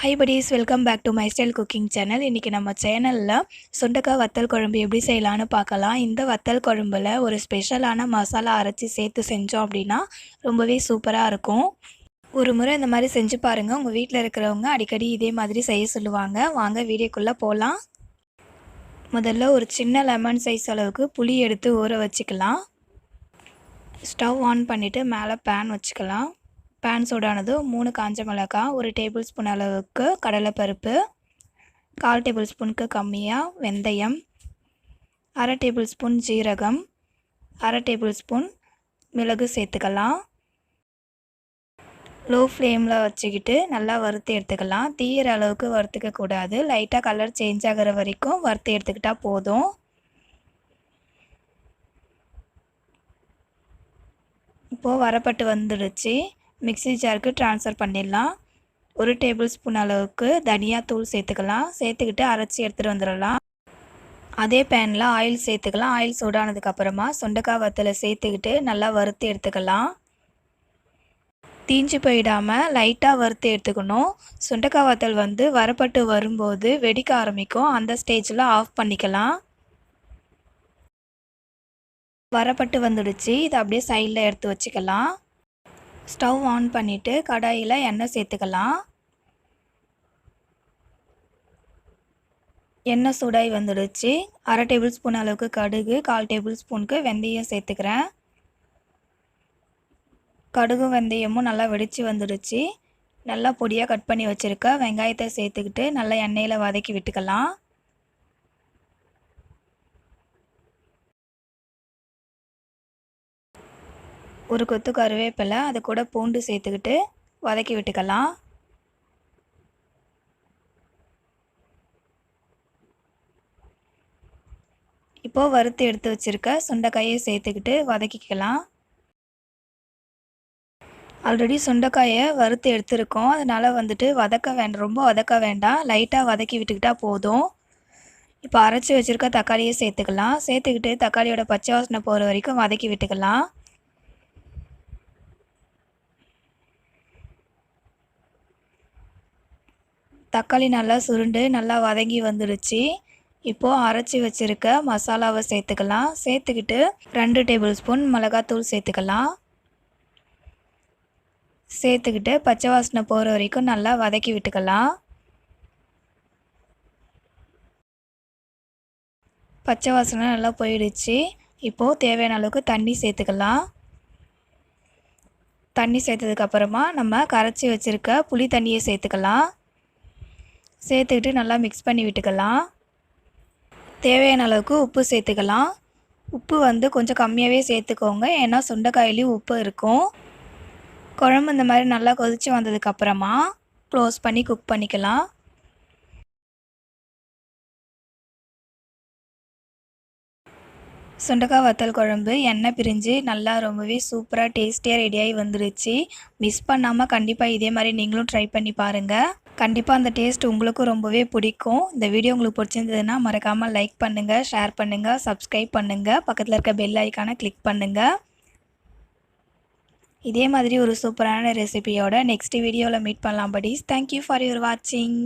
Hi buddies, welcome back to my style cooking channel. இன்னைக்கு நம்ம சேனல்ல சுண்டக்காய் வத்தல் குழம்பு எப்படி செய்யலாம்னு பார்க்கலாம். இந்த வத்தல் குழம்புல ஒரு ஸ்பெஷலான மசாலா அரைச்சி சேர்த்து செஞ்சோம் அப்படின்னா ரொம்பவே சூப்பரா இருக்கும். ஒரு முறை இந்த மாதிரி செஞ்சு பாருங்க. உங்க வீட்டில் இருக்கிறவங்க அடிக்கடி இதே மாதிரி செய்ய சொல்லுவாங்க. வாங்க வீடியோக்குள்ள போகலாம். முதல்ல ஒரு சின்ன லெமன் சைஸ் அளவுக்கு புளி எடுத்து ஊற வச்சுக்கலாம். ஸ்டவ் ஆன் பண்ணிட்டு மேலே பேன் வச்சுக்கலாம். பேன் சூடானதும் 3 காஞ்ச மிளகாய், 1 டேபிள் ஸ்பூன் அளவுக்கு கடலைப்பருப்பு, 1/4 டேபிள் ஸ்பூனுக்கு கம்மியாக வெந்தயம், 1/2 டேபிள் ஸ்பூன் ஜீரகம், 1/2 டேபிள் ஸ்பூன் மிளகு சேர்த்துக்கலாம். லோ ஃப்ளேமில் வச்சுக்கிட்டு நல்லா வறுத்து எடுத்துக்கலாம். தீயிற அளவுக்கு வறுத்துக்க கூடாது. லைட்டாக கலர் சேஞ்ச் ஆகிற வரைக்கும் வறுத்து எடுத்துக்கிட்டால் போதும். இப்போது வரப்பட்டு வந்துடுச்சு. மிக்ஸி ஜாருக்கு ட்ரான்ஸ்ஃபர் பண்ணிடலாம். 1 டேபிள் ஸ்பூன் அளவுக்கு தனியாத்தூள் சேர்த்துக்கலாம். சேர்த்துக்கிட்டு அரைச்சி எடுத்துகிட்டு வந்துடலாம். அதே பேனில் ஆயில் சேர்த்துக்கலாம். ஆயில் சூடானதுக்கப்புறமா சுண்டைக்காய் வத்தலை சேர்த்துக்கிட்டு நல்லா வறுத்து எடுத்துக்கலாம். தீஞ்சு போயிடாமல் லைட்டாக வறுத்து எடுத்துக்கணும். சுண்டைக்காய் வத்தல் வரப்பட்டு வரும்போது வெடிக்க ஆரம்பிக்கும். அந்த ஸ்டேஜில் ஆஃப் பண்ணிக்கலாம். வரப்பட்டு வந்துடுச்சு. இதை அப்படியே சைடில் எடுத்து வச்சுக்கலாம். ஸ்டவ் ஆன் பண்ணிவிட்டு கடாயில் எண்ணெய் சேர்த்துக்கலாம். எண்ணெய் சூடாகி வந்துடுச்சு. 1/2 டேபிள் ஸ்பூன் அளவுக்கு கடுகு, 1/4 டேபிள் ஸ்பூனுக்கு வெந்தயம் சேர்த்துக்கிறேன். கடுகும் வெந்தயமும் நல்லா வெடித்து வந்துடுச்சு. நல்லா பொடியாக கட் பண்ணி வச்சுருக்க வெங்காயத்தை சேர்த்துக்கிட்டு நல்லா எண்ணெயில் வதக்கி விட்டுக்கலாம். ஒரு கொத்து கருவேப்பிலை, அது கூட பூண்டு சேர்த்துக்கிட்டு வதக்கி விட்டுக்கலாம். இப்போது வறுத்து எடுத்து வச்சுருக்க சுண்டைக்காயை சேர்த்துக்கிட்டு வதக்கிக்கலாம். ஆல்ரெடி சுண்டைக்காயை வறுத்து எடுத்துருக்கோம். அதனால் ரொம்ப வதக்க வேண்டாம். லைட்டாக வதக்கி விட்டுக்கிட்டால் போதும். இப்போ அரைச்சி வச்சுருக்க தக்காளியை சேர்த்துக்கலாம். சேர்த்துக்கிட்டு தக்காளியோட பச்சை வாசனை போகிற வரைக்கும் வதக்கி விட்டுக்கலாம். தக்காளி நல்லா சுருண்டு நல்லா வதங்கி வந்துடுச்சு. இப்போது அரைச்சி வச்சுருக்க மசாலாவை சேர்த்துக்கலாம். சேர்த்துக்கிட்டு 2 டேபிள் ஸ்பூன் மிளகாத்தூள் சேர்த்துக்கலாம். சேர்த்துக்கிட்டு பச்சை வாசனை போகிற வரைக்கும் நல்லா வதக்கி விட்டுக்கலாம். பச்சை வாசனை நல்லா போயிடுச்சு. இப்போது தேவையான அளவுக்கு தண்ணி சேர்த்துக்கலாம். தண்ணி சேர்த்ததுக்கப்புறமா நம்ம கரைச்சி வச்சுருக்க புளி தண்ணியை சேர்த்துக்கலாம். சேர்த்துக்கிட்டு நல்லா மிக்ஸ் பண்ணி விட்டுக்கலாம். தேவையான அளவுக்கு உப்பு சேர்த்துக்கலாம். உப்பு கொஞ்சம் கம்மியாகவே சேர்த்துக்கோங்க. ஏன்னா சுண்டைக்காயிலையும் உப்பு இருக்கும். குழம்பு இந்த மாதிரி நல்லா கொதித்து வந்ததுக்கப்புறமா க்ளோஸ் பண்ணி குக் பண்ணிக்கலாம். சுண்டைக்காய் வத்தல் குழம்பு எண்ணெய் பிரிஞ்சு நல்லா ரொம்பவே சூப்பராக டேஸ்டியாக ரெடியாகி வந்துடுச்சு. மிஸ் பண்ணாமல் கண்டிப்பாக இதே மாதிரி நீங்களும் ட்ரை பண்ணி பாருங்கள். கண்டிப்பாக அந்த டேஸ்ட் உங்களுக்கும் ரொம்பவே பிடிக்கும். இந்த வீடியோ உங்களுக்கு பிடிச்சிருந்ததுன்னா மறக்காமல் லைக் பண்ணுங்கள், ஷேர் பண்ணுங்கள், சப்ஸ்கிரைப் பண்ணுங்கள், பக்கத்தில் இருக்க பெல் ஐக்கானை கிளிக் பண்ணுங்கள். இதே மாதிரி ஒரு சூப்பரான ரெசிபியோட நெக்ஸ்ட் வீடியோவில் மீட் பண்ணலாம் buddies. தேங்க்யூ ஃபார் யுவர் வாட்சிங்.